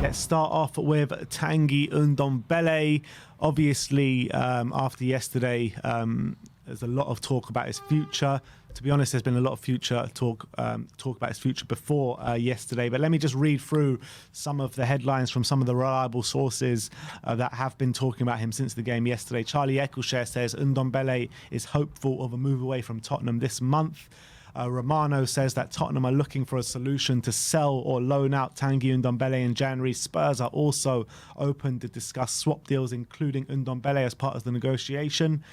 Let's start off with Tanguy Ndombele. Obviously, after yesterday, there's a lot of talk about his future. To be honest, there's been a lot of future talk about his future before yesterday. But let me just read through some of the headlines from some of the reliable sources that have been talking about him since the game yesterday. Charlie Eccleshare says Ndombele is hopeful of a move away from Tottenham this month. Romano says that Tottenham are looking for a solution to sell or loan out Tanguy Ndombele in January. Spurs are also open to discuss swap deals, including Ndombele as part of the negotiation.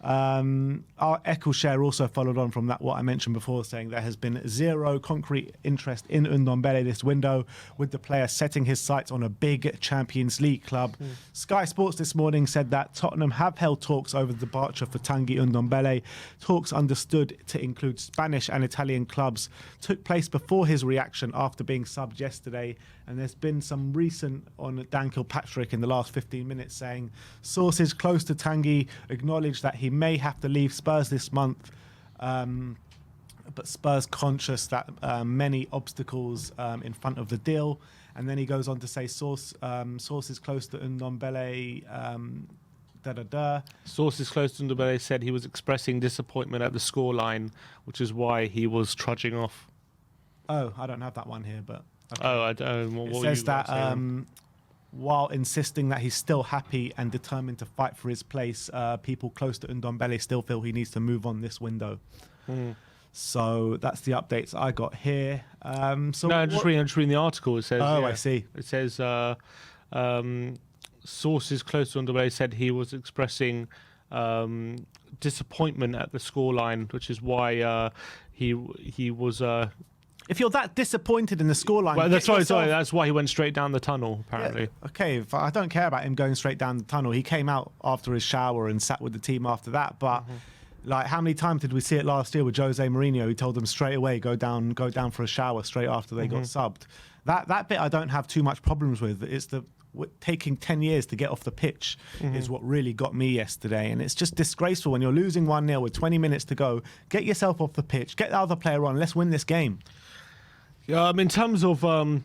Our Eccleshare also followed on from that, what I mentioned before, saying there has been zero concrete interest in Ndombele this window, with the player setting his sights on a big Champions League club. Sky Sports this morning said that Tottenham have held talks over the departure for Tanguy Ndombele. Talks understood to include Spanish and Italian clubs took place before his reaction after being subbed yesterday. And there's been some recent on Dan Kilpatrick in the last 15 minutes saying sources close to Tanguy acknowledge that he may have to leave Spurs this month, but Spurs conscious that many obstacles in front of the deal. And then he goes on to say sources close to Ndombele. Sources close to Ndombele said he was expressing disappointment at the scoreline, which is why he was trudging off. Oh, I don't have that one here, but... Okay. Oh, I don't. What it says that while insisting that he's still happy and determined to fight for his place, people close to Ndombele still feel he needs to move on this window. So that's the updates I got here. So no, just reading the article. It says. Oh, yeah, I see. It says sources close to Ndombele said he was expressing disappointment at the scoreline, which is why he was. If you're that disappointed in the scoreline... Well, sorry, that's why he went straight down the tunnel, apparently. Yeah, okay, I don't care about him going straight down the tunnel. He came out after his shower and sat with the team after that. But like, how many times did we see it last year with Jose Mourinho, who told them straight away, go down for a shower straight after they got subbed? That bit I don't have too much problems with. It's taking 10 years to get off the pitch is what really got me yesterday. And it's just disgraceful when you're losing 1-0 with 20 minutes to go. Get yourself off the pitch, get the other player on, let's win this game. Yeah, in terms of all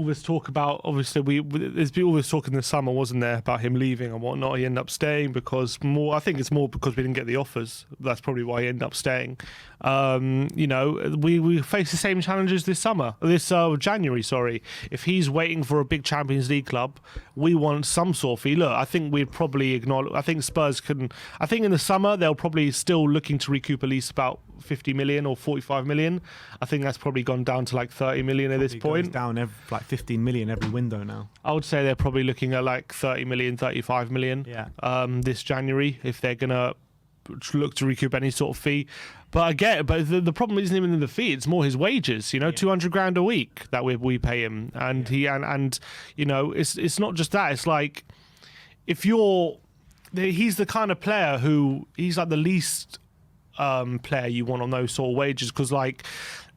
this talk about, obviously, there's been all this talk in the summer, wasn't there, about him leaving and whatnot. He ended up staying because I think it's more because we didn't get the offers. That's probably why he ended up staying. We face the same challenges this January, sorry. If he's waiting for a big Champions League club, we want some sort of fee. Look, I think we'd probably acknowledge, I think Spurs I think in the summer, they'll probably still looking to recoup at least about 50 million or 45 million. I think that's probably gone down to like 30 million at this point. Goes down like 15 million every window now. I would say they're probably looking at like 30 million, 35 million this January if they're going to look to recoup any sort of fee. But the problem isn't even in the fee, it's more his wages, 200 grand a week that we pay him. And it's not just that, it's like he's the kind of player who he's like the least player you want on those sort of wages, because like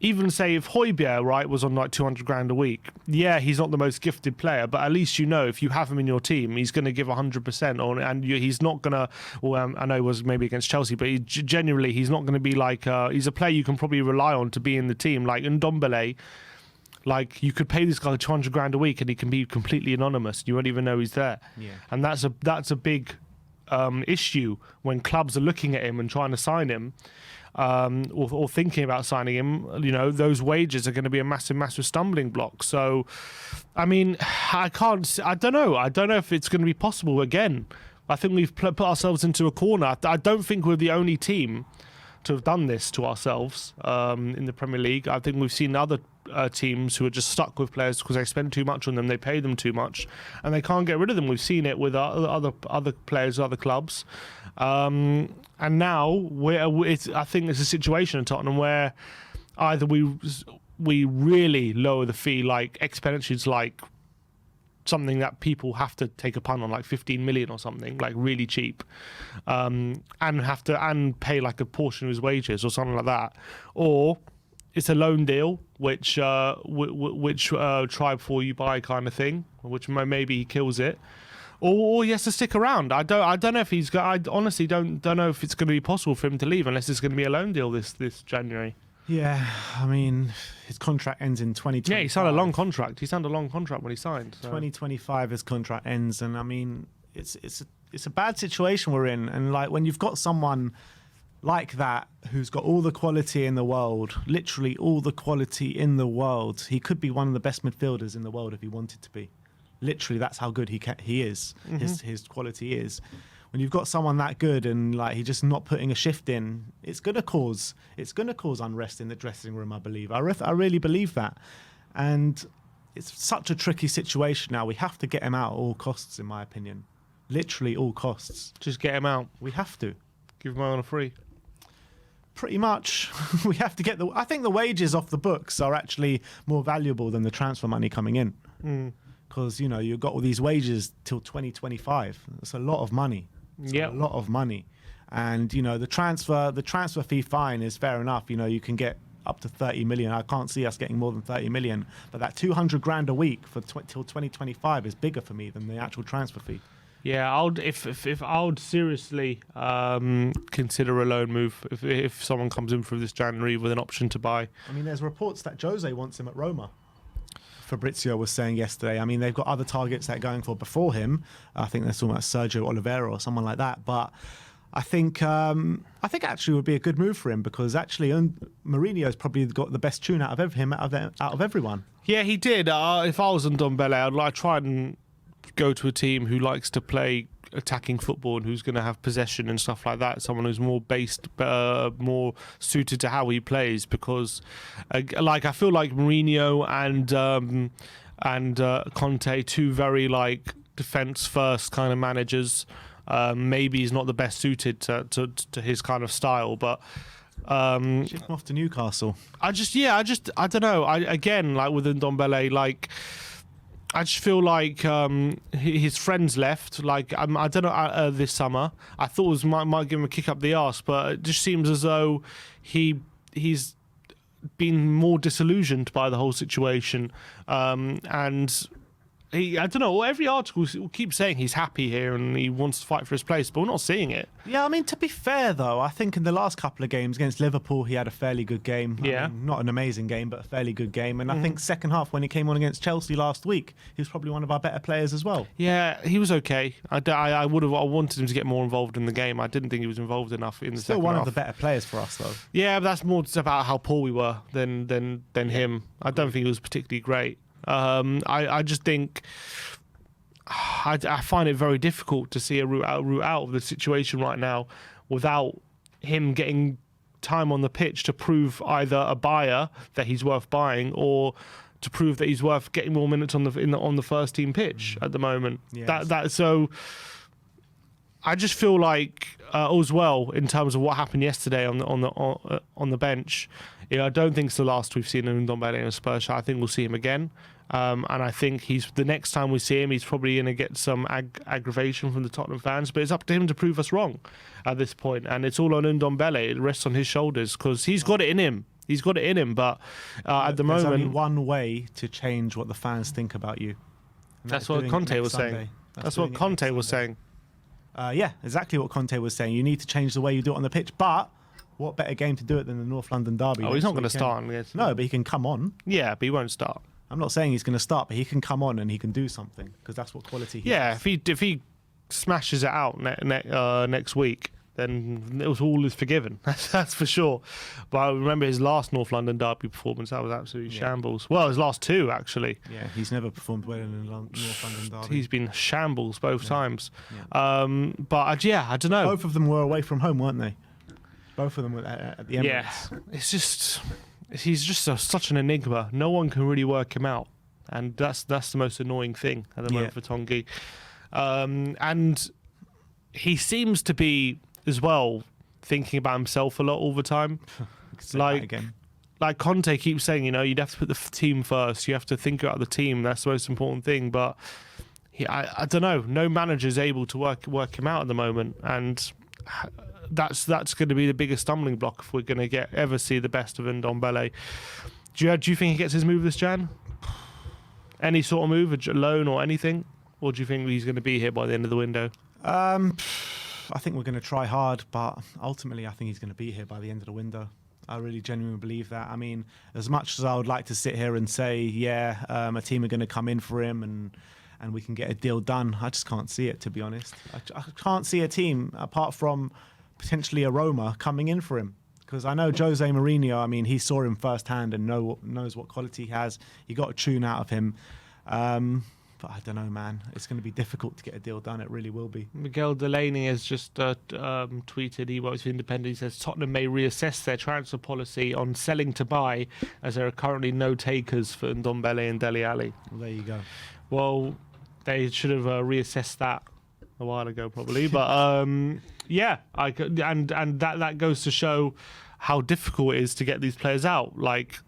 even say if Højbjerg, right, was on like 200 grand a week, yeah, he's not the most gifted player, but at least if you have him in your team, he's going to give 100% and he's not going to, I know it was maybe against Chelsea, but generally he's not going to be like, he's a player you can probably rely on to be in the team. Like Ndombele, like you could pay this guy 200 grand a week and he can be completely anonymous. You won't even know he's there. Yeah. And that's a big issue when clubs are looking at him and trying to sign him, or thinking about signing him. Those wages are going to be a massive stumbling block. So I mean, I don't know if it's going to be possible again. I think we've put ourselves into a corner. I don't think we're the only team to have done this to ourselves in the Premier League. I think we've seen other teams who are just stuck with players because they spend too much on them, they pay them too much, and they can't get rid of them. We've seen it with other players, other clubs, and now I think it's a situation in Tottenham where either we really lower the fee like exponentially, like something that people have to take a punt on, like 15 million or something, like really cheap, and pay like a portion of his wages or something like that, or it's a loan deal, which try before you buy kind of thing, which maybe he kills it, or he has to stick around. I don't know if I honestly don't know if it's going to be possible for him to leave unless it's going to be a loan deal this January. Yeah, I mean, his contract ends in 2025. Yeah, he signed a long contract. He signed a long contract when he signed. So. 2025, his contract ends, and I mean, it's a bad situation we're in. And like when you've got someone like that who's got all the quality in the world, literally all the quality in the world, he could be one of the best midfielders in the world if he wanted to be. Literally, that's how good he is. His quality is. When you've got someone that good and like he's just not putting a shift in, it's gonna cause unrest in the dressing room. I believe. I really believe that, and it's such a tricky situation now. We have to get him out at all costs, in my opinion. Literally all costs. Just get him out. We have to. Give him on a free. Pretty much. We have to get I think the wages off the books are actually more valuable than the transfer money coming in. Because you've got all these wages till 2025. It's a lot of money. Yeah, a lot of money, and the transfer fee fine is fair enough. You can get up to 30 million. I can't see us getting more than 30 million, but that 200 grand a week for till 2025 is bigger for me than the actual transfer fee. Yeah, I would seriously consider a loan move if someone comes in for this January with an option to buy. I mean, there's reports that Jose wants him at Roma. Fabrizio was saying yesterday. I mean, they've got other targets they're going for before him. I think they're talking about Sergio Oliveira or someone like that. But I think actually it would be a good move for him because actually Mourinho's probably got the best tune out of everyone. Yeah, he did. If I was Ndombele, I'd try and go to a team who likes to play attacking football and who's going to have possession and stuff like that. Someone who's more more suited to how he plays, because I feel like Mourinho and Conte, two very like defense first kind of managers. Maybe he's not the best suited to his kind of style, but Shift him off to Newcastle. I don't know. Again, like with Ndombele, I just feel like his friends left. Like I don't know. This summer, I thought might give him a kick up the arse, but it just seems as though he's been more disillusioned by the whole situation, and. I don't know. Every article keeps saying he's happy here and he wants to fight for his place, but we're not seeing it. Yeah, I mean, to be fair, though, I think in the last couple of games against Liverpool, he had a fairly good game. Yeah. I mean, not an amazing game, but a fairly good game. And I think second half, when he came on against Chelsea last week, he was probably one of our better players as well. Yeah, he was okay. I wanted him to get more involved in the game. I didn't think he was involved enough in the second half. Still one of the better players for us, though. Yeah, but that's more just about how poor we were than him. I don't think he was particularly great. I just think... I find it very difficult to see a route out of the situation right now without him getting time on the pitch to prove either a buyer that he's worth buying or to prove that he's worth getting more minutes on the first team pitch at the moment. Yes. So I just feel like as well in terms of what happened yesterday on the bench. I don't think it's the last we've seen him in Ndombele in a Spurs shirt. I think we'll see him again. And I think the next time we see him, he's probably going to get some aggravation from the Tottenham fans. But it's up to him to prove us wrong at this point. And it's all on Ndombele. It rests on his shoulders because he's got it in him. He's got it in him. But at the moment... There's only one way to change what the fans think about you. That's what Conte was saying. That's what Conte was saying. Yeah, exactly what Conte was saying. You need to change the way you do it on the pitch. But what better game to do it than the North London derby? Oh, he's not going to start. No, but he can come on. Yeah, but he won't start. I'm not saying he's going to start, but he can come on and he can do something because that's what quality he has. If he smashes it out next week, then it was all is forgiven. That's for sure. But I remember his last North London derby performance. That was absolutely shambles. Well, his last two actually. Yeah, he's never performed well in the North London derby. He's been shambles both times. Yeah. But I don't know. Both of them were away from home, weren't they? Both of them were at the Emirates. Yeah, it's just. He's just such an enigma. No one can really work him out, and that's the most annoying thing at the moment for Tanguy. And he seems to be as well thinking about himself a lot all the time. like Conte keeps saying, you'd have to put the team first. You have to think about the team. That's the most important thing. But I don't know. No manager's able to work him out at the moment, and. That's going to be the biggest stumbling block if we're going to ever see the best of Ndombele. Do you think he gets his move this Jan? Any sort of move, a loan or anything? Or do you think he's going to be here by the end of the window? I think we're going to try hard, but ultimately I think he's going to be here by the end of the window. I really genuinely believe that. I mean, as much as I would like to sit here and say, yeah, a team are going to come in for him and we can get a deal done, I just can't see it, to be honest. I can't see a team, apart from potentially a Roma, coming in for him. Because I know Jose Mourinho, I mean, he saw him firsthand and knows what quality he has. He got a tune out of him. But I don't know, man. It's going to be difficult to get a deal done. It really will be. Miguel Delaney has just tweeted, he works for Independent, he says Tottenham may reassess their transfer policy on selling to buy, as there are currently no takers for Ndombele and Dele Alli. Well, there you go. Well, they should have reassessed that a while ago, probably. But yeah, and that goes to show how difficult it is to get these players out. Like,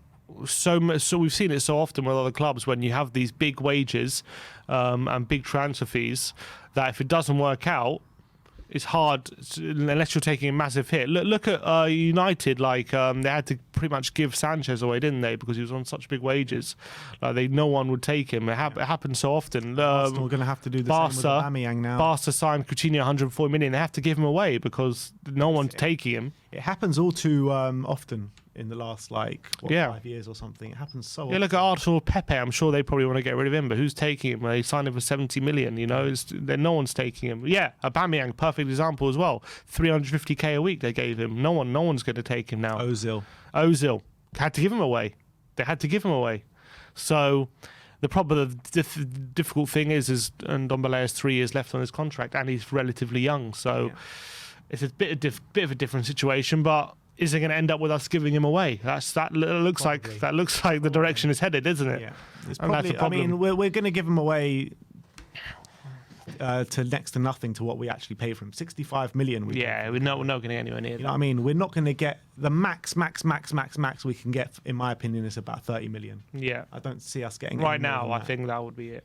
so we've seen it so often with other clubs when you have these big wages and big transfer fees, that if it doesn't work out, it's hard unless you're taking a massive hit. Look at United. Like they had to pretty much give Sanchez away, didn't they? Because he was on such big wages. Like no one would take him. It happens so often. Arsenal are going to have to do the same with Aubameyang now. Barca signed Coutinho 140 million. They have to give him away because no one's taking him. It happens all too often in the last 5 years or something. It happens so often. Yeah, look at Arsenal Pepe. I'm sure they probably want to get rid of him, but who's taking him? They signed him for 70 million. You know, no one's taking him. Yeah, Aubameyang, perfect example as well. 350k a week they gave him. No one's going to take him now. Ozil had to give him away. They had to give him away. So the difficult thing is Ndombele has 3 years left on his contract, and he's relatively young. So it's a bit of a different situation, but. Is it going to end up with us giving him away? That looks like the direction it's headed, isn't it? Yeah, it's probably. I mean, we're going to give him away to next to nothing to what we actually pay for him. 65 million. We're not going to get anywhere near. You know what I mean? We're not going to get the max we can get. In my opinion, is about 30 million. Yeah, I don't see us getting right now. I think that would be it.